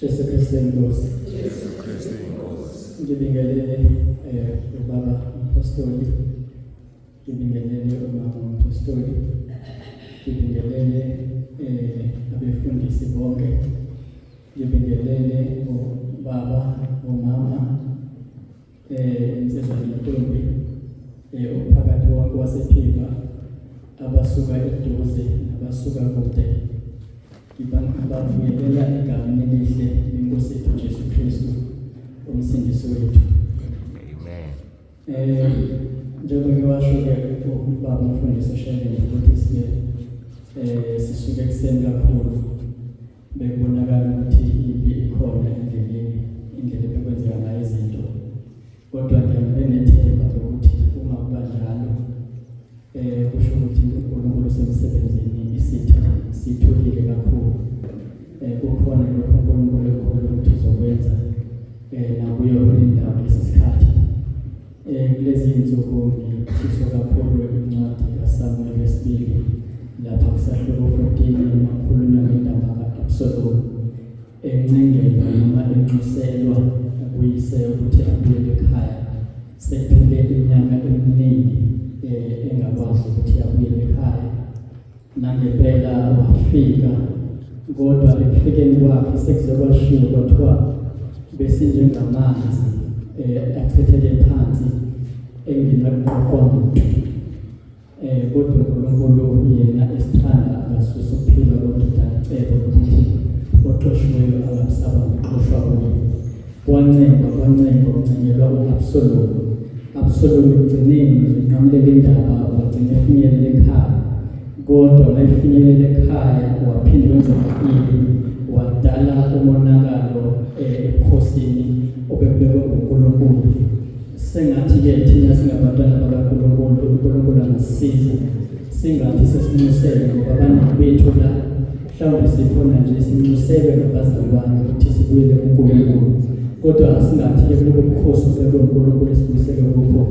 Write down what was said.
Jesu Kristu inkosi. Jesu Kristu inkosi. Ngibingelele ubaba apostoli. Ngibingelele umama apostoli. Ngibingelele abefundisi bonke. Ngibingelele ubaba, umama, insizwa nentombi, uphakathi wonke wasePhiva, abasuka eduze nabasuka kude. Ngibingelela egameni elihle leNkosi yethu Jesu Kristu, umsindisi wethu. Amen. Njengoba ngiwasho-ke ubaba umfundisi uShelembe ukuthi sisuke ekuseni kakhulu bekubonakala ukuthi impi ikhona endleleni, indlela bekwenzeka ngayo izinto. Kodwa ngibe nethemba lokuthi uma kuba njalo kusho ukuthi uNkulunkulu usemsebenzini, isitha sithulile kakhulu. Kukhona lokho uNkulunkulu ekhona ukuthi uzokwenza nakuyo indawo lesisikhathi. Kulezi insuku ngithiswa kakhulu incwadi kaSamuel wesibili lapha kusahluko 14 makhulunywa ngendaba ka-Absalom encengelwa noma enxiselwa ukuyise ukuthi abuyele ekhaya. Sephele iminyaka eminingi engakwazi ukuthi abuyele ekhaya. Nangempela wafika, kodwa ekufikeni kwakhe sekuze kwashiwo kwathiwa besinjengamanzi achitheke phansi engenakuqondo. Kodwa uNkulunkulu yena esithanda akasusa ukuphila kodwa aceba ukuthi oxoshiweyo akasaba ngoxoshwa kuye. Kwancengelwa u-Absalom. Absalom ekugcineni nqamulela indaba wagcina efinyelela ekhaya. Kodwa la efinyelela ekhaya waphinde wenza okubi, wadala umonakalo ebukhosini obebekwe nguNkulunkulu. Sengathi-ke thina singabantwana bakaNkulunkulu, uNkulunkulu angasisiza singathi sesinxusele ngoba abaningi bethu la mhlawumbe sikhona nje sinxuselwe ngabazalwane ukuthi sibuyele kuNkulunkulu. Kodwa singathi-ke kulobo bukhosi obekwe nguNkulunkulu sibuyisele kukho